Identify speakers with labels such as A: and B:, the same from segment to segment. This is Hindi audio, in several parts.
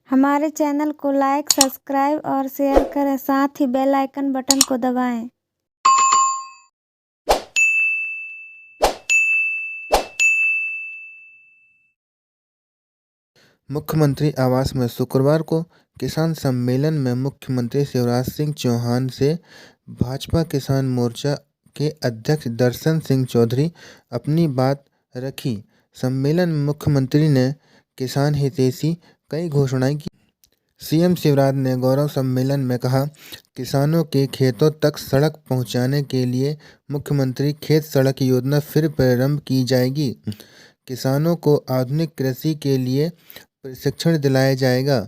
A: हमारे चैनल को लाइक, सब्सक्राइब और शेयर करें, साथ ही बेल आइकन बटन को दबाएं।
B: मुख्यमंत्री आवास में शुक्रवार को किसान सम्मेलन में मुख्यमंत्री शिवराज सिंह चौहान से भाजपा किसान मोर्चा के अध्यक्ष दर्शन सिंह चौधरी अपनी बात रखी। सम्मेलन में मुख्यमंत्री ने किसान हितैषी कई घोषणाएं की। सीएम शिवराज ने गौरव सम्मेलन में कहा, किसानों के खेतों तक सड़क पहुंचाने के लिए मुख्यमंत्री खेत सड़क योजना फिर प्रारंभ की जाएगी। किसानों को आधुनिक कृषि के लिए प्रशिक्षण दिलाया जाएगा।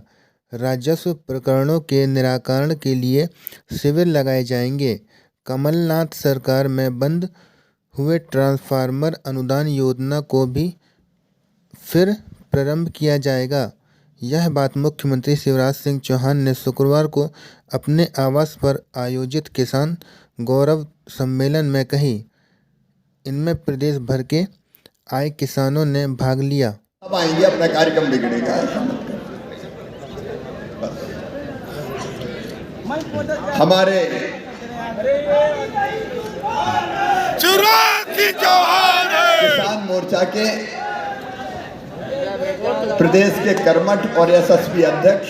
B: राजस्व प्रकरणों के निराकरण के लिए शिविर लगाए जाएंगे। कमलनाथ सरकार में बंद हुए ट्रांसफार्मर अनुदान योजना को भी फिर प्रारंभ किया जाएगा। यह बात मुख्यमंत्री शिवराज सिंह चौहान ने शुक्रवार को अपने आवास पर आयोजित किसान गौरव सम्मेलन में कही। इनमें प्रदेश भर के आए किसानों ने भाग लिया।
C: अब आएंगे, अपना कार्यक्रम बिगड़ेगा, ऐसा मत करो। हमारे किसान मोर्चा के प्रदेश के कर्मठ और यशस्वी अध्यक्ष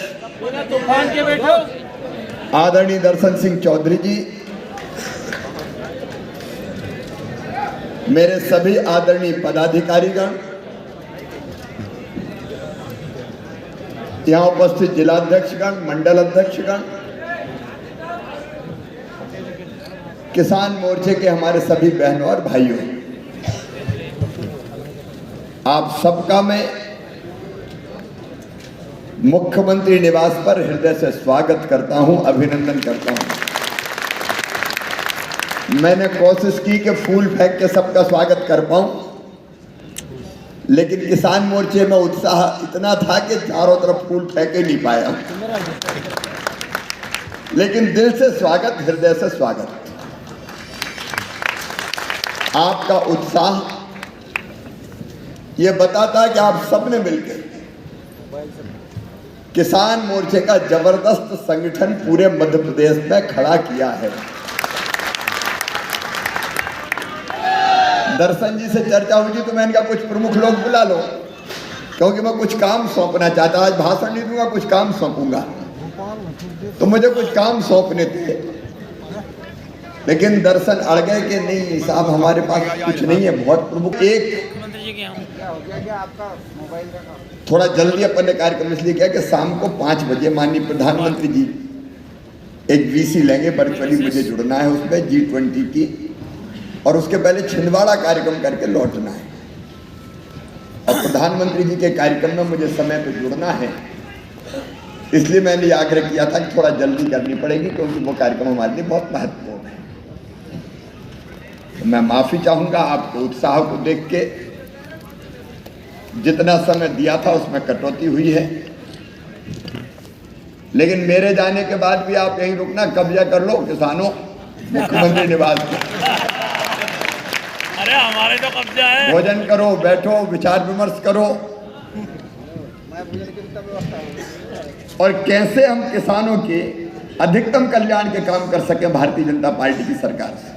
C: आदरणीय दर्शन सिंह चौधरी जी, मेरे सभी आदरणीय पदाधिकारीगण, यहाँ उपस्थित जिलाध्यक्षगण, मंडल अध्यक्षगण, किसान मोर्चे के हमारे सभी बहनों और भाइयों, आप सबका मैं मुख्यमंत्री निवास पर हृदय से स्वागत करता हूं, अभिनंदन करता हूं। मैंने कोशिश की कि फूल फेंक के सबका स्वागत कर पाऊं, लेकिन किसान मोर्चे में उत्साह इतना था कि चारों तरफ फूल फेंक ही नहीं पाया। लेकिन दिल से स्वागत, हृदय से स्वागत। आपका उत्साह ये बताता है कि आप सबने मिलकर किसान मोर्चे का जबरदस्त संगठन पूरे मध्य प्रदेश में खड़ा किया है। दर्शन जी से चर्चा हुई थी तो मैंने कहा कुछ प्रमुख लोग बुला लो, क्योंकि मैं कुछ काम सौंपना चाहता। आज भाषण नहीं दूंगा, कुछ काम सौंपूंगा, तो मुझे कुछ काम सौंपने थे। लेकिन दर्शन अड़ गए कि नहीं साहब, हमारे पास कुछ नहीं है। बहुत प्रमुख एक थोड़ा जल्दी अपन ने कार्यक्रम इसलिए किया कि शाम को 5 बजे माननीय प्रधानमंत्री जी एक वीसी लेंगे, वर्चुअली मुझे जुड़ना है उसमें G20 की, और उसके पहले छिंदवाड़ा कार्यक्रम करके लौटना है। और प्रधानमंत्री जी के कार्यक्रम में मुझे समय पे जुड़ना है, इसलिए मैंने आग्रह किया था कि थोड़ा जल्दी करनी पड़ेगी, क्योंकि वो कार्यक्रम हमारे लिए बहुत महत्वपूर्ण है। तो मैं माफी चाहूंगा, आपको उत्साह को देख के जितना समय दिया था उसमें कटौती हुई है। लेकिन मेरे जाने के बाद भी आप यहीं रुकना, कब्जा कर लो किसानों मुख्यमंत्री निवास पे।
D: अरे हमारे तो कब्जा है।
C: भोजन करो, बैठो, विचार विमर्श करो, और कैसे हम किसानों के अधिकतम कल्याण के काम कर सके भारतीय जनता पार्टी की सरकार से,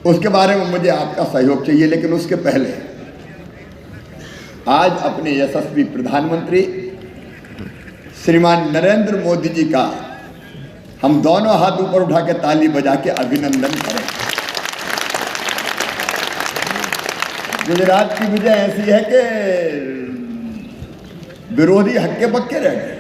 C: उसके बारे में मुझे आपका सहयोग चाहिए। लेकिन उसके पहले आज अपने यशस्वी प्रधानमंत्री श्रीमान नरेंद्र मोदी जी का हम दोनों हाथ ऊपर उठा के ताली बजा के अभिनंदन करें। गुजरात की विजय ऐसी है कि विरोधी हक्के बक्के रह गए।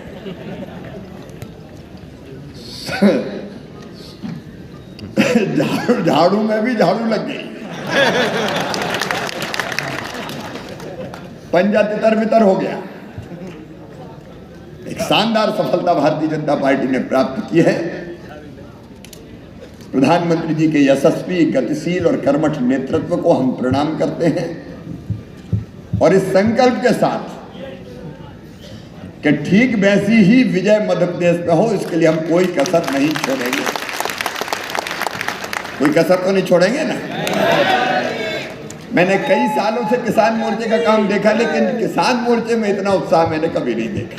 C: झाड़ू में भी झाड़ू लग गई, पंजा तितर बितर हो गया। एक शानदार सफलता भारतीय जनता पार्टी ने प्राप्त की है। प्रधानमंत्री जी के यशस्वी, गतिशील और कर्मठ नेतृत्व को हम प्रणाम करते हैं, और इस संकल्प के साथ कि ठीक वैसी ही विजय मध्य प्रदेश में हो, इसके लिए हम कोई कसर नहीं छोड़ेंगे। कोई कसर तो नहीं छोड़ेंगे ना। मैंने कई सालों से किसान मोर्चे का काम देखा, लेकिन किसान मोर्चे में इतना उत्साह मैंने कभी नहीं देखा।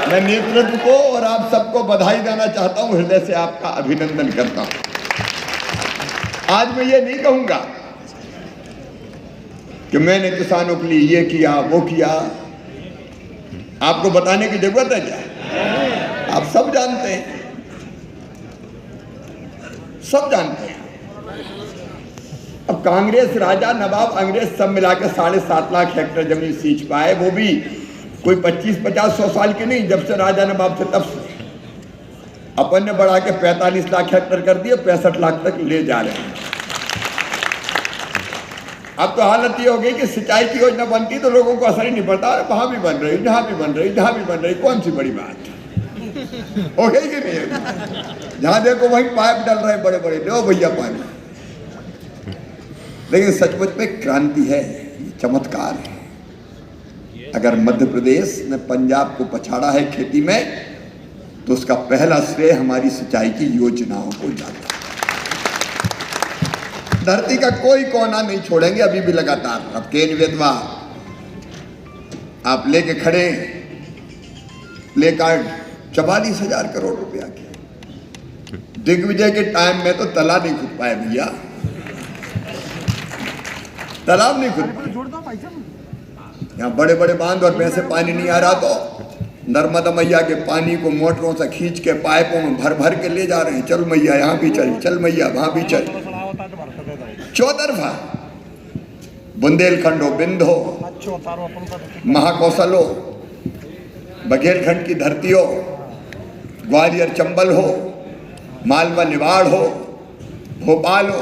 C: मैं नेतृत्व को और आप सबको बधाई देना चाहता हूं, हृदय से आपका अभिनंदन करता हूं। आज मैं ये नहीं कहूंगा कि मैंने किसानों के लिए ये किया वो किया, आपको बताने की जरूरत है क्या? आप सब जानते हैं, सब जानते हैं। अब कांग्रेस राजा नवाब अंग्रेज सब मिलाकर 7.5 लाख हेक्टेयर जमीन सींच पाए, वो भी कोई 25-50-100 साल के नहीं, जब से राजा नवाब थे तब से। अपन ने बढ़ा के 45 लाख हेक्टेयर कर दिए, 65 लाख तक ले जा रहे हैं। अब तो हालत ये हो गई कि सिंचाई की योजना बनती तो लोगों को असर ही नहीं पड़ता, वहां भी बन रही, जहां भी बन रही, जहां भी बन रही, कौन सी बड़ी बात हो गई कि नहीं? जहां देखो वहीं पाइप डल रहे बड़े बड़े, लो भैया पानी। लेकिन सचमुच में क्रांति है, चमत्कार है। अगर मध्य प्रदेश ने पंजाब को पछाड़ा है खेती में, तो उसका पहला श्रेय हमारी सिंचाई की योजनाओं को जाता है। धरती का कोई कोना नहीं छोड़ेंगे, अभी भी लगातार। अब केन बेतवा आप लेके खड़े, प्ले कार्ड 44,000 करोड़ रुपया की। दिग्विजय के टाइम में तो तालाब नहीं खुद पाए भैया, तालाब नहीं खुद पाए। यहाँ बड़े बड़े बांध और पैसे पानी नहीं आ रहा, तो नर्मदा मैया के पानी को मोटरों से खींच के पाइपों में भर भर के ले जा रहे हैं। चल मैया यहाँ भी चल, चल मैया वहां भी चल। चौतरफा बुंदेलखंड हो, बिंद हो, महाकौशल हो, बघेलखंड की धरती हो, ग्वालियर चंबल हो, मालवा निवाड़ हो, भोपाल हो,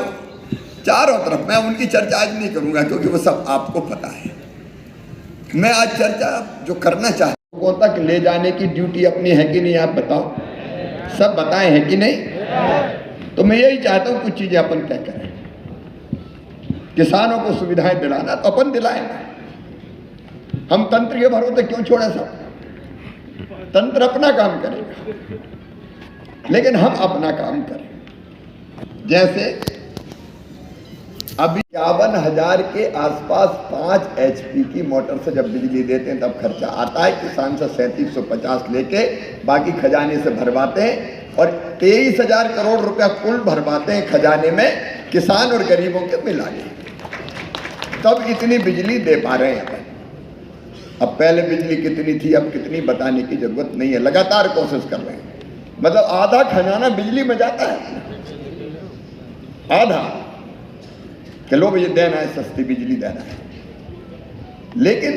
C: चारों तरफ। मैं उनकी चर्चा आज नहीं करूंगा क्योंकि वो सब आपको पता है। मैं आज चर्चा जो करना चाहता हूं, तक ले जाने की ड्यूटी अपनी है कि नहीं, आप बताओ। सब बताएं है कि नहीं? तो मैं यही चाहता हूं कुछ चीजें अपन तय करें। किसानों को सुविधाएं दिलाना तो अपन दिलाएं, हम तंत्र के भरोसे क्यों छोड़े सब? तंत्र अपना काम करेगा, लेकिन हम अपना काम करें। जैसे अभी 51,000 के आसपास 5 HP की मोटर से जब बिजली देते हैं तब खर्चा आता है। किसान से 3750 लेके बाकी खजाने से भरवाते हैं, और 23,000 करोड़ रुपया कुल भरवाते हैं खजाने में, किसान और गरीबों के मिला के, तब इतनी बिजली दे पा रहे हैं। अब पहले बिजली कितनी थी, अब कितनी, बताने की जरूरत नहीं है। लगातार कोशिश कर रहे हैं, मतलब आधा खजाना बिजली में जाता है, आधा। चलो भैया देना है, सस्ती बिजली देना है, लेकिन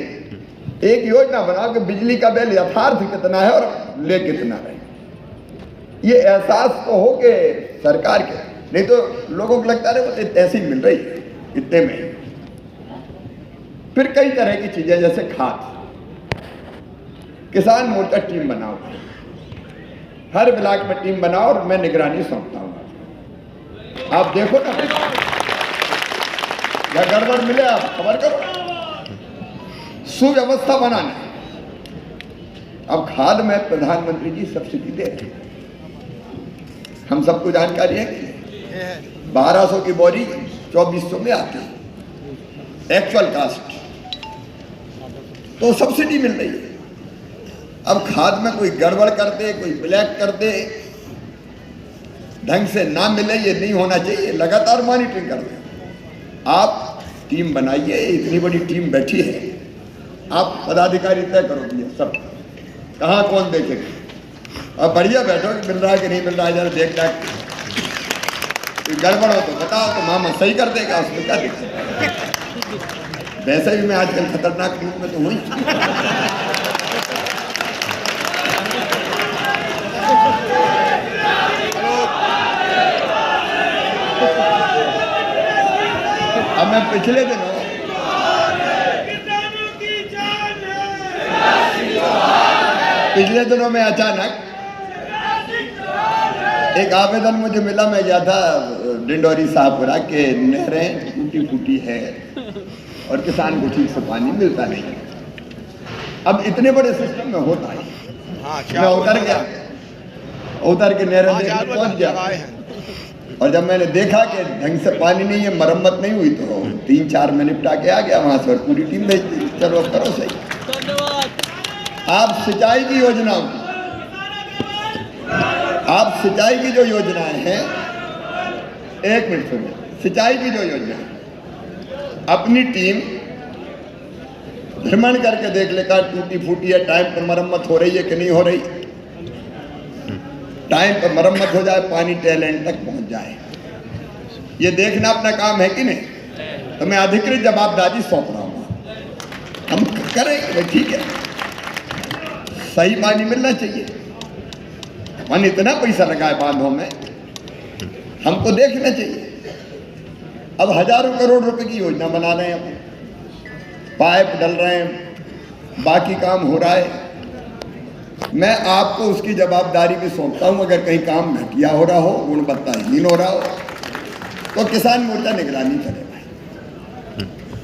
C: एक योजना बनाओ कि बिजली का बिल यथार्थ कितना है और ले कितना रहे। ये एहसास तो हो के सरकार के, नहीं तो लोगों को लगता है वो ऐसी मिल रही है इतने में। फिर कई तरह की चीजें, जैसे खाद। किसान मोर्चा टीम बनाओ, हर ब्लॉक में टीम बनाओ, और मैं निगरानी सौंपता हूं। आप देखो ना, या गड़बड़ मिले आप खबर करो, सुव्यवस्था बनाना। अब खाद में प्रधानमंत्री जी सब्सिडी दे रहे हैं, हम सबको जानकारी है कि 1200 की बोरी 2400 में आती है एक्चुअल कास्ट, तो सब्सिडी मिल रही है। अब खाद में कोई गड़बड़ कर दे, कोई ब्लैक कर दे, ढंग से ना मिले, ये नहीं होना चाहिए। लगातार मॉनिटरिंग कर दे। आप टीम बनाइए, इतनी बड़ी टीम बैठी है, आप पदाधिकारी तय करो दिए सब, कहाँ कौन देखेगा। अब बढ़िया बैठो, मिल रहा है कि नहीं मिल रहा है, जरा देख दाख, गड़बड़ हो तो बताओ, तो मामा सही कर देगा, उसमें क्या दिक्कत। वैसे भी मैं आजकल खतरनाक रूप में तो हूँ। अब मैं पिछले दिनों में अचानक एक आवेदन मुझे मिला। मैं गया था डिंडोरी साहबपुरा के, नहरें टूटी फूटी है और किसान को ठीक से पानी मिलता नहीं है। अब इतने बड़े सिस्टम में होता है, मैं उतर गया, उतर के नहरें देखने पहुंच गया, और जब मैंने देखा कि ढंग से पानी नहीं है, मरम्मत नहीं हुई, तो 3-4 में निपटा के आ गया वहां से और पूरी टीम भेज दी। चलो अब करो सही। आप सिंचाई की योजनाओं की, आप सिंचाई की जो योजनाएं हैं, 1 मिनट सुनिए, सिंचाई की जो योजना है, अपनी टीम भ्रमण करके देख लेगा टूटी फूटी है, टाइम पर मरम्मत हो रही है कि नहीं हो रही। टाइम पर मरम्मत हो जाए, पानी टैलेंट तक पहुंच जाए, ये देखना अपना काम है कि नहीं। तो मैं अधिकृत जवाबदारी सौंप रहा हूँ, हम करेंगे, ठीक है। सही पानी मिलना चाहिए। मन इतना पैसा लगा है बांधों में, हमको देखना चाहिए। अब हजारों करोड़ रुपए की योजना बना रहे हैं, अपन पाइप डल रहे हैं, बाकी काम हो रहा है। मैं आपको उसकी जवाबदारी भी सौंपता हूं। अगर कहीं काम घटिया हो रहा हो, गुणवत्ताहीन हो रहा हो, तो किसान मोर्चा निगरानी करेगा।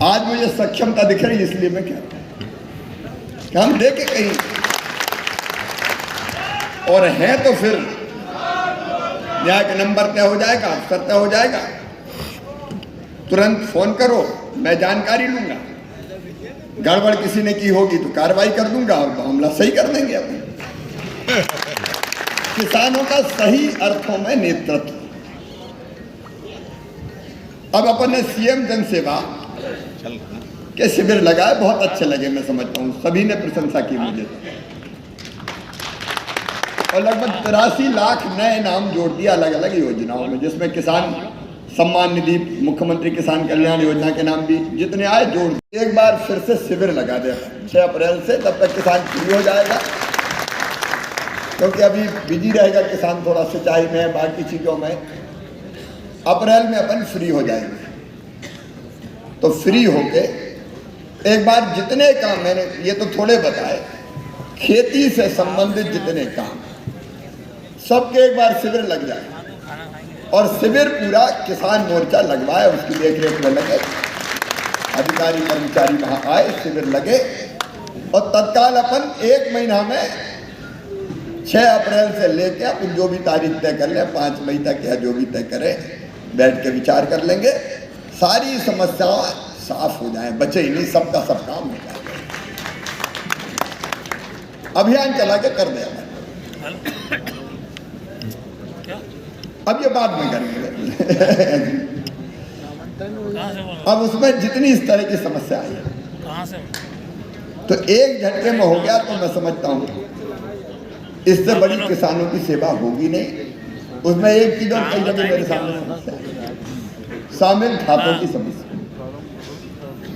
C: आज मुझे सक्षमता दिख रही है, इसलिए मैं कहता हूं कि हम देखें कहीं, और हैं तो फिर यहाँ के नंबर तय हो जाएगा, अफसर तय हो जाएगा, तुरंत फोन करो, मैं जानकारी लूंगा। गड़बड़ किसी ने की होगी तो कार्रवाई कर दूंगा और मामला सही कर देंगे अपन। किसानों का सही अर्थों में नेतृत्व। अब अपन ने सीएम जन सेवा के शिविर लगाए, बहुत अच्छे लगे, मैं समझता हूं सभी ने प्रशंसा की मुझे। और लगभग 83 लाख नए नाम जोड़ दिया अलग अलग योजनाओं में, जिसमें किसान सम्मान निधि, मुख्यमंत्री किसान कल्याण योजना के नाम भी जितने आए जोड़। एक बार फिर से शिविर लगा दे 6 अप्रैल से, तब तक किसान फ्री हो जाएगा, क्योंकि अभी बिजी रहेगा किसान थोड़ा सिंचाई में, बाकी चीजों में। अप्रैल में अपन फ्री हो जाएंगे। तो फ्री होके एक बार जितने काम, मैंने ये तो थोड़े बताए, खेती से संबंधित जितने काम सबके एक बार शिविर लग जाए, और शिविर पूरा किसान मोर्चा लगवाए, उसकी देखरेख में लगे, अधिकारी कर्मचारी वहां आए, शिविर लगे, और तत्काल अपन 1 महीना में 6 अप्रैल से लेकर अपन जो भी तारीख तय कर ले, 5 मई तक या जो भी तय करें, बैठ के विचार कर लेंगे, सारी समस्याएं साफ हो जाए, बचे ही नहीं, सबका सब काम हो जाए। अभियान चला के कर दे। अब ये बात में करेंगे। अब उसमें जितनी इस तरह की समस्या आई है, तो एक झटके में हो गया, तो मैं समझता हूं इससे बड़ी किसानों की सेवा होगी नहीं। उसमें एक चीज और कई जगह मेरे सामने समस्या है, शामिल खातों की समस्या।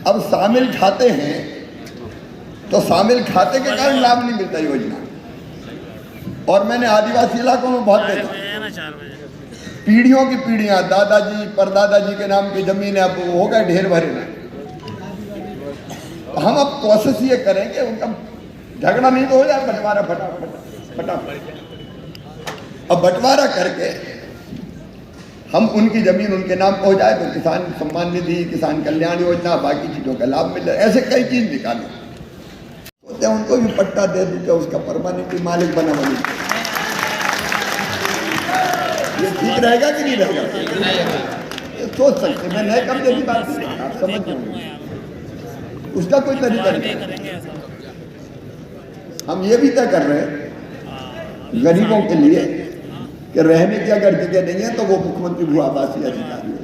C: अब शामिल खाते हैं, तो शामिल खाते के कारण लाभ नहीं मिलता योजना। और मैंने आदिवासी इलाकों में बहुत देखा, पीढ़ियों की पीढ़ियां, दादाजी परदादाजी के नाम की जमीन है, अब हो गए ढेर भरे ना। हम अब कोशिश ये करेंगे उनका झगड़ा नहीं तो हो जाए, बंटवारा फटाफट। अब बंटवारा करके हम उनकी जमीन उनके नाम हो जाए, तो किसान सम्मान निधि, किसान कल्याण योजना, बाकी चीजों का लाभ मिल जाए। ऐसे कई चीज निकाले, तो उनको भी पट्टा दे दूंगा, उसका परमानेंट मालिक बना बनी। ये ठीक रहेगा कि नहीं रहेगा? ये सोच सकते, मैं नए कब्जे की बात नहीं, आप समझ जाओगे, उसका कोई तरीका नहीं। हम ये भी तय कर रहे हैं गरीबों के लिए कि रहने की अगर जगह नहीं है, तो वो मुख्यमंत्री भू आवासीय अधिकारी है,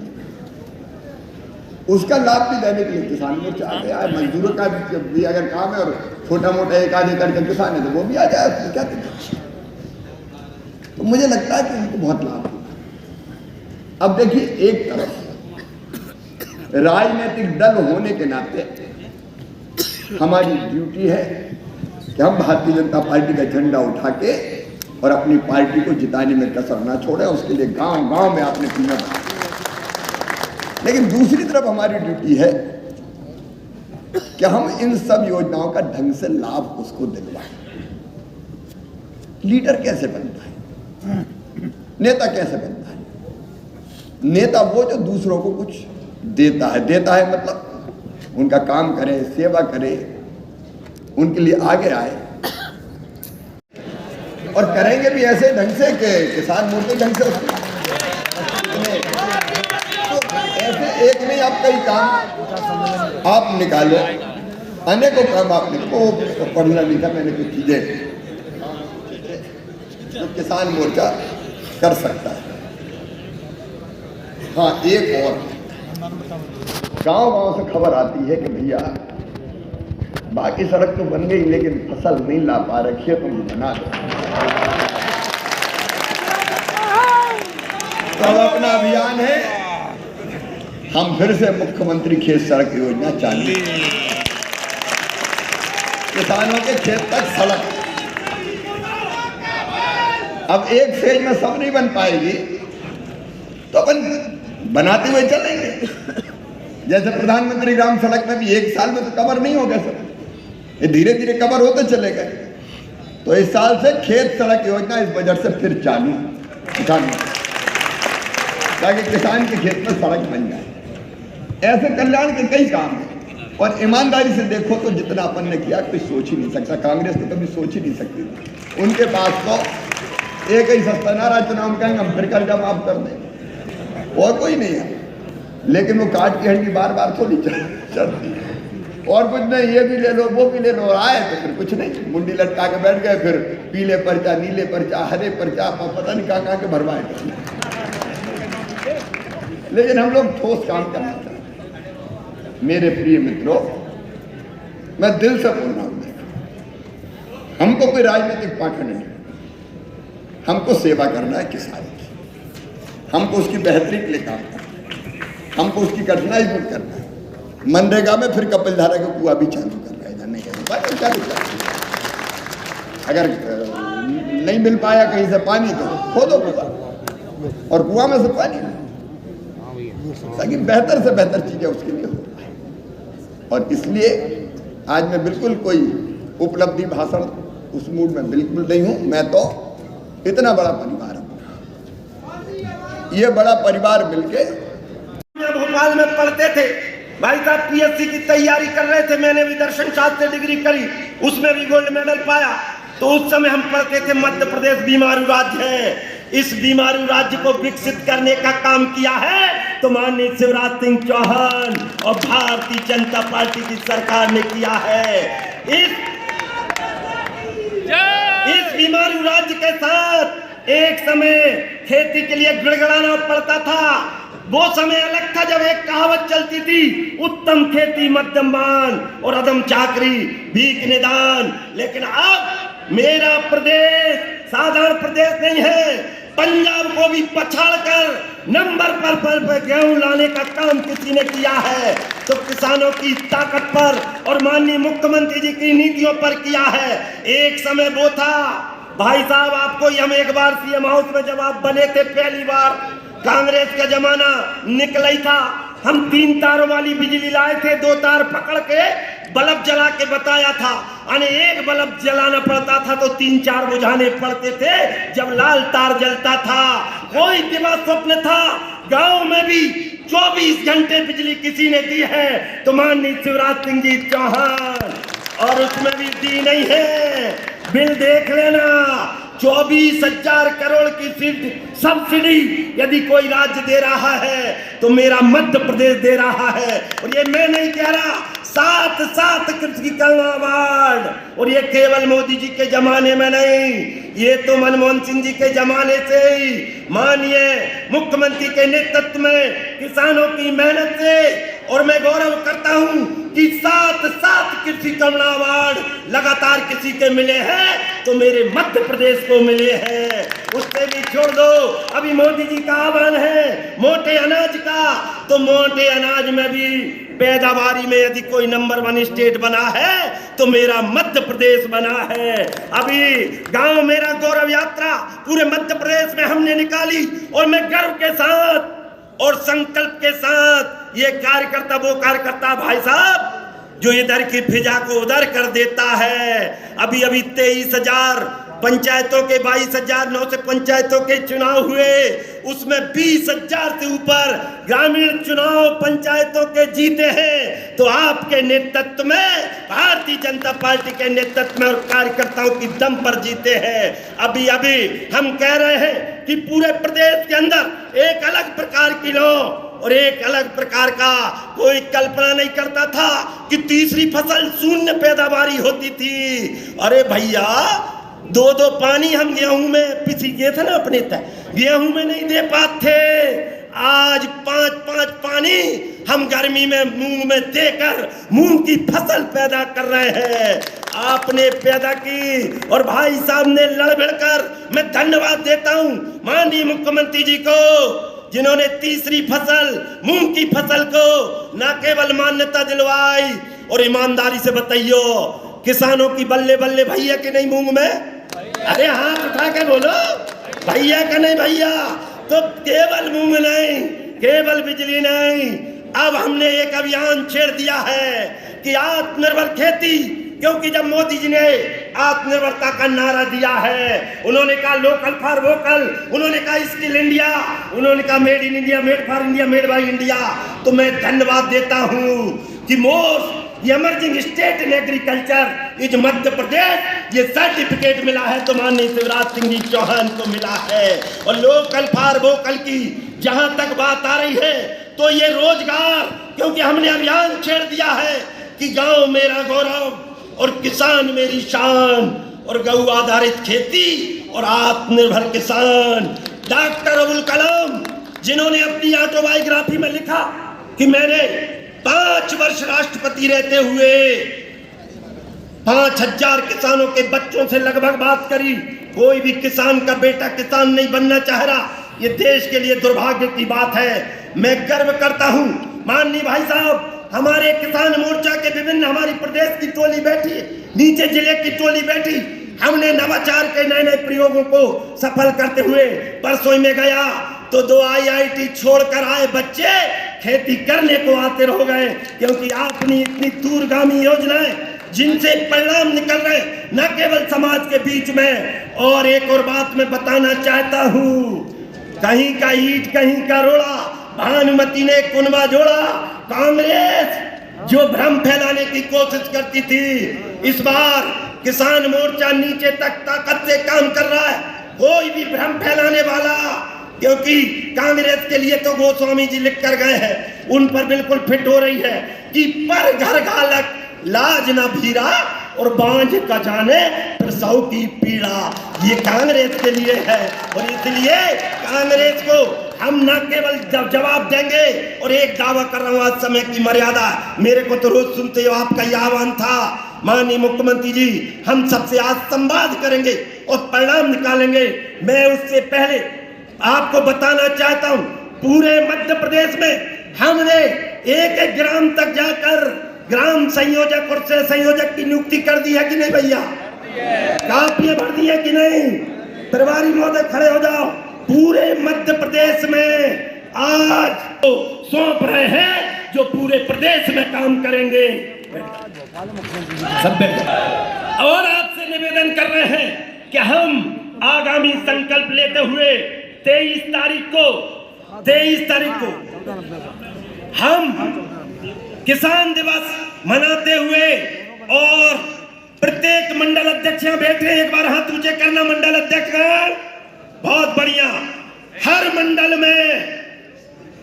C: उसका लाभ भी देने के लिए किसान मोर्चा आ गया है। मजदूरों का भी अगर काम है, और छोटा मोटा एक आधे करके किसान है, तो वो भी आ जाए, उसमें क्या दिक्कत। तो मुझे लगता है कि उनको बहुत लाभ होगा। अब देखिए, एक तरफ राजनीतिक दल होने के नाते हमारी ड्यूटी है कि हम भारतीय जनता पार्टी का झंडा उठा के और अपनी पार्टी को जिताने में कसर ना छोड़े, उसके लिए गांव गांव में आपने टीमें बनाई। लेकिन दूसरी तरफ हमारी ड्यूटी है कि हम इन सब योजनाओं का ढंग से लाभ उसको दिलवाएं। लीडर कैसे बनता है, नेता कैसे बनता है? नेता वो जो दूसरों को कुछ देता है। देता है मतलब उनका काम करे, सेवा करे, उनके लिए आगे आए, और करेंगे भी ऐसे ढंग से कि किसान मोर्चे ढंग से उसको एक नहीं, आप कई काम आप निकालो, अनेकों काम आपने वो पढ़ना नहीं था मैंने, कुछ चीजें जो किसान मोर्चा कर सकता है। हाँ, एक और गांव से खबर आती है कि भैया बाकी सड़क तो बन गई लेकिन फसल नहीं ला पा रखी है, तुम बना दो। तो अब अपना अभियान है, हम फिर से मुख्यमंत्री खेत सड़क योजना चालू, किसानों के खेत तक सड़क। अब एक फेज में सब नहीं बन पाएगी तो अपन बनाते हुए चलेंगे। जैसे प्रधानमंत्री ग्राम सड़क में भी 1 साल में तो कवर नहीं हो गया सब, ये धीरे धीरे कवर होते चले गए। तो इस साल से खेत सड़क योजना इस बजट से फिर चालू किसान, ताकि किसान के खेत में सड़क बन जाए। ऐसे कल्याण के कई काम हैं और ईमानदारी से देखो तो जितना अपन ने किया कोई सोच ही नहीं सकता। कांग्रेस तो कभी सोच ही नहीं सकती थी। उनके पास तो एक ही सस्ता नारा चुनाव में कहेंगे हम फिर कर्जा माफ कर दें, और कोई नहीं है। लेकिन वो काट की हड्डी बार बार थोड़ी चलती है, और कुछ नहीं, ये भी ले लो वो भी ले लो, और आए तो फिर कुछ नहीं, मुंडी लटका के बैठ गए, फिर पीले पर्चा, नीले पर्चा, हरे पर्चा, पता नहीं कहाँ के भरवाए। लेकिन हम लोग ठोस काम करना चाहते हैं। मेरे प्रिय मित्रों, मैं दिल से बोल रहा हूं, हमको कोई राजनीतिक पाखंड नहीं, हमको सेवा करना है किसान की, हमको उसकी बेहतरी के लिए काम करना है, हमको उसकी कठिनाई दूर करना है। मनरेगा में फिर कपिलधारा का कुआं भी चालू कर रहा है, नहीं है चालू कर, अगर नहीं मिल पाया कहीं से पानी तो खोदो कुआं, और कुआं में से पानी ताकि बेहतर से बेहतर चीजें उसके लिए हो। और इसलिए आज मैं बिल्कुल कोई उपलब्धि भाषण उस मूड में बिल्कुल नहीं हूं। मैं तो इतना बड़ा परिवार है, ये बड़ा परिवार मिलके
D: भोपाल में पढ़ते थे, भाई साहब पीएससी की तैयारी कर रहे थे, मैंने भी दर्शन शास्त्र से डिग्री करी, उसमें भी गोल्ड मेडल पाया। तो उस समय हम पढ़ते थे मध्य प्रदेश बीमारू राज्य है, इस बीमारू राज्य को विकसित करने का काम किया है तो माननीय शिवराज सिंह चौहान और भारतीय जनता पार्टी की सरकार ने किया है। इस बीमारू राज्य के साथ एक समय खेती के लिए गिड़गिड़ाना पड़ता था। वो समय अलग था जब एक कहावत चलती थी, उत्तम खेती मध्यम मान और अदम चाकरी भीख निदान। लेकिन अब मेरा प्रदेश साधारण प्रदेश नहीं है, पंजाब को भी पछाड़कर नंबर पर गेहूं लाने का काम किसी ने किया है तो किसानों की ताकत पर और माननीय मुख्यमंत्री जी की नीतियों पर किया है। एक समय वो था भाई साहब, आपको हम एक बार सीएम हाउस में जब आप बने थे पहली बार, कांग्रेस का जमाना निकला ही था, हम 3 तारों वाली बिजली लाए थे, 2 तार पकड़ के बल्ब जला के बताया था, यानी एक बल्ब जलाना पड़ता था तो 3-4 बुझाने पड़ते थे जब लाल तार जलता था। कोई दिवा स्वप्न था, गांव में भी 24 घंटे बिजली किसी ने दी है तो माननीय शिवराज सिंह जी चौहान, और उसमें भी दी नहीं है। बिल देख लेना, 24,000 करोड़ की सब्सिडी यदि कोई राज्य दे रहा है तो मेरा मध्य प्रदेश दे रहा है। और ये मैं नहीं कह रहा, 7 कृषि कल्याण अवार्ड, और ये केवल मोदी जी के जमाने में नहीं, ये तो मनमोहन सिंह जी के जमाने से ही माननीय मुख्यमंत्री के नेतृत्व में किसानों की मेहनत से, और मैं गौरव करता हूं कि 7 कृषि कल्याण अवार्ड लगातार किसी के मिले हैं तो मेरे मध्य प्रदेश को मिले हैं। उससे भी छोड़ दो, अभी मोदी जी का आह्वान है मोटे अनाज का, तो मोटे अनाज में भी पैदावारी में यदि कोई नंबर 1 स्टेट बना है तो मेरा मध्य प्रदेश बना है। अभी गांव मेरा गौरव यात्रा पूरे मध्य प्रदेश में हमने निकाली, और मैं गर्व के साथ और संकल्प के साथ ये कार्यकर्ता, वो कार्यकर्ता भाई साहब जो इधर की फिजा को उधर कर देता है। अभी 23,000 पंचायतों के 22,009 से पंचायतों के चुनाव हुए, उसमें 20,000 से ऊपर ग्रामीण चुनाव पंचायतों के जीते हैं तो आपके नेतृत्व में, भारतीय जनता पार्टी के नेतृत्व में और कार्यकर्ताओं की दम पर जीते हैं। अभी हम कह रहे हैं कि पूरे प्रदेश के अंदर एक अलग प्रकार की लो और एक अलग प्रकार का कोई कल्पना नहीं करता था कि तीसरी फसल शून्य पैदावारी होती थी। अरे भैया, दो दो पानी हम गेहूं में पिसी गए थे ना अपने तक, गेहूं में नहीं दे पाते। आज 5-5 पानी हम गर्मी में मूंग में देकर मूंग की फसल पैदा कर रहे हैं। आपने पैदा की और भाई साहब ने लड़ भिड़ कर, मैं धन्यवाद देता हूं माननीय मुख्यमंत्री जी को, जिन्होंने तीसरी फसल मूंग की फसल को न केवल मान्यता दिलवाई, और ईमानदारी से बताइयो किसानों की बल्ले बल्ले भैया के नहीं मूंग में? अरे हाथ उठा के बोलो, भैया का नहीं भैया। तो केवल मूंग नहीं, केवल बिजली नहीं, अब हमने एक अभियान छेड़ दिया है कि आत्मनिर्भर खेती, क्योंकि जब मोदी जी ने आत्मनिर्भरता का नारा दिया है, उन्होंने कहा लोकल फॉर वोकल, उन्होंने कहा स्किल इंडिया, उन्होंने कहा made in India, made for India, made by India. तो मैं धन्यवाद देता हूं कि most emerging state in agriculture is Madhya Pradesh, ये सर्टिफिकेट मिला है तो माननीय शिवराज सिंह जी चौहान को मिला है। और लोकल फॉर वोकल की जहां तक बात आ रही है, तो ये रोजगार, क्योंकि हमने अभियान छेड़ दिया है कि गांव मेरा गौरव और किसान मेरी शान, और गौ आधारित खेती और आत्मनिर्भर किसान। डॉक्टर अब्दुल कलाम, जिन्होंने अपनी ऑटोबायोग्राफी में लिखा कि मैंने 5 वर्ष राष्ट्रपति रहते हुए 5000 किसानों के बच्चों से लगभग बात करी, कोई भी किसान का बेटा किसान नहीं बनना चाह रहा। ये देश के लिए दुर्भाग्य की बात है। मैं गर्व करता हूं माननीय भाई साहब, हमारे किसान मोर्चा के विभिन्न, हमारी प्रदेश की टोली बैठी, नीचे जिले की टोली बैठी, हमने नवाचार के नए नए प्रयोगों को सफल करते हुए परसों में गया तो 2 IIT छोड़कर आए बच्चे खेती करने को आते रह गए, क्योंकि आपने इतनी दूरगामी योजनाएं जिनसे परिणाम निकल रहे न केवल समाज के बीच में। और एक और बात मैं बताना चाहता हूं, कहीं का ईंट कहीं का रोड़ा, भानुमति ने कुनबा जोड़ा। कांग्रेस जो भ्रम फैलाने की कोशिश करती थी, इस बार किसान मोर्चा नीचे तक ताकत से काम कर रहा है। कोई भी भ्रम फैलाने वाला, क्योंकि कांग्रेस के लिए तो गोस्वामी जी लिख कर गए हैं, उन पर बिल्कुल फिट हो रही है कि पर घर घालक लाज न भीरा और बांझ का जाने प्रसव की पीड़ा। ये कांग्रेस के लिए है, और इसलिए कांग्रेस को हम न केवल जवाब देंगे। और एक दावा कर रहा हूं, आज समय की मर्यादा, मेरे को तो रोज सुनते हो, आपका यह आह्वान था माननीय मुख्यमंत्री जी, हम सबसे आज संवाद करेंगे और परिणाम निकालेंगे। मैं उससे पहले आपको बताना चाहता हूं, पूरे मध्य प्रदेश में हमने एक एक ग्राम तक जाकर ग्राम संयोजक और सह संयोजक की नियुक्ति कर दी है कि नहीं भैया? काफियां भर दी है कि नहीं? प्रभारी महोदय खड़े हो जाओ। पूरे मध्य प्रदेश में आज तो सौंप रहे हैं जो पूरे प्रदेश में काम करेंगे। और आपसे निवेदन कर रहे हैं कि हम आगामी संकल्प लेते हुए 23 तारीख को हम किसान दिवस मनाते हुए, और प्रत्येक मंडल अध्यक्ष बैठे, एक बार हाथ ऊंचे करना मंडल अध्यक्ष, बहुत बढ़िया। हर मंडल में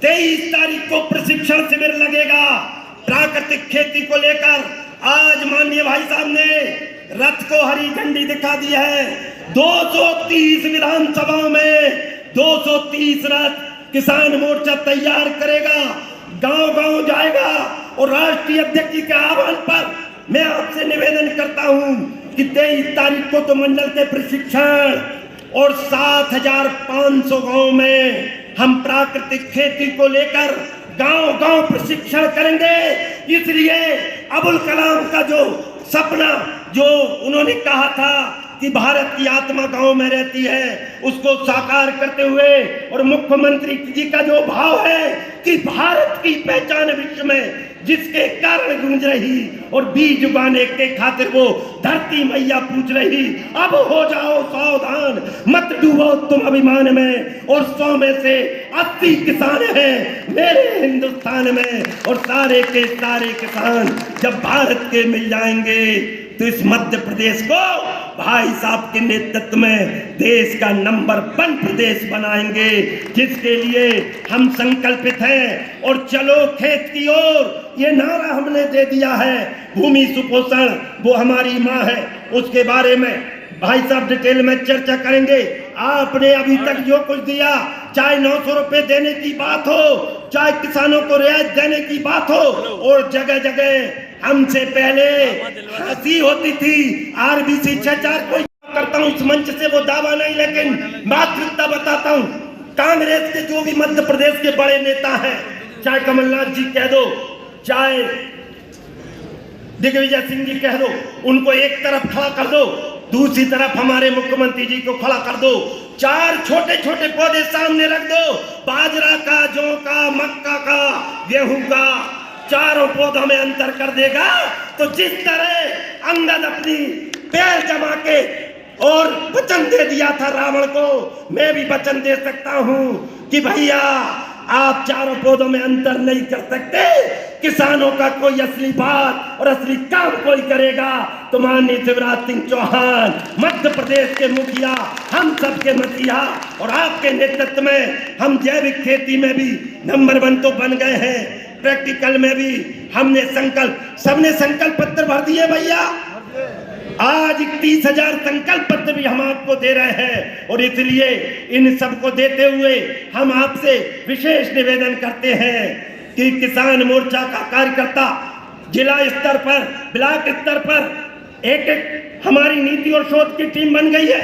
D: 23 तारीख को प्रशिक्षण शिविर लगेगा प्राकृतिक खेती को लेकर। आज माननीय भाई साहब ने रथ को हरी झंडी दिखा दी है। 230 विधानसभाओं में 230 रथ किसान मोर्चा तैयार करेगा, गांव गांव जाएगा। और राष्ट्रीय अध्यक्ष जी के आह्वान पर मैं आपसे निवेदन करता हूं कि 23 तारीख को तो मंडल के प्रशिक्षण, और 7500 गांव में हम प्राकृतिक खेती को लेकर गांव गांव प्रशिक्षण करेंगे। इसलिए अब्दुल कलाम का जो सपना, जो उन्होंने कहा था कि भारत की आत्मा गांव में रहती है, उसको साकार करते हुए, और मुख्यमंत्री जी का जो भाव है कि भारत की पहचान विश्व में जिसके कारण गूंज रही, और बीज उगाने के खातिर वो धरती मैया पूछ रही, अब हो जाओ सावधान, मत डूबो तुम अभिमान में। और 100 में से 80 किसान हैं मेरे हिंदुस्तान में, और सारे के सारे किसान जब भारत के मिल जाएंगे तो इस मध्य प्रदेश को भाई साहब के नेतृत्व में देश का नंबर 1 प्रदेश बनाएंगे, जिसके लिए हम संकल्पित हैं। और चलो खेत की ओर, ये नारा हमने दे दिया है। भूमि सुपोषण वो हमारी माँ है, उसके बारे में भाई साहब डिटेल में चर्चा करेंगे। आपने अभी तक जो कुछ दिया, चाहे 900 रुपए देने की बात हो, चाहे किसानों को रियायत देने की बात हो, और जगह जगह हमसे पहले हंसी होती थी। आरबीसी 6000 कोई करता हूँ इस मंच से, वो दावा नहीं, लेकिन वास्तविकता बताता हूँ। कांग्रेस के जो भी मध्य प्रदेश के बड़े नेता हैं, चाहे कमलनाथ जी कह दो, चाहे दिग्विजय सिंह जी कह दो, उनको एक तरफ खड़ा कर दो, दूसरी तरफ हमारे मुख्यमंत्री जी को खड़ा कर दो। 4 छोटे छोटे पौधे सामने रख दो, बाजरा का, जौ का, मक्का का, गेहूं का, चारों पौधों में अंतर कर देगा। तो जिस तरह अंगद अपनी पैर जमा के और वचन दे दिया था रावण को, मैं भी वचन दे सकता हूं कि भैया आप चारों पौधों में अंतर नहीं कर सकते। किसानों का कोई असली बात और असली काम कोई करेगा तो माननीय शिवराज सिंह चौहान, मध्य प्रदेश के मुखिया, हम सबके मसीहा, और आपके नेतृत्व में हम जैविक खेती में भी नंबर 1 तो बन गए हैं। प्रैक्टिकल में भी हमने सबने संकल्प पत्र भर दिए भैया। आज 31,000 संकल्प पत्र भी हम आपको दे रहे हैं, और इसलिए इन सबको देते हुए हम आपसे विशेष निवेदन करते हैं कि किसान मोर्चा का कार्यकर्ता जिला स्तर पर, ब्लॉक स्तर पर एक हमारी नीति और शोध की टीम बन गई है।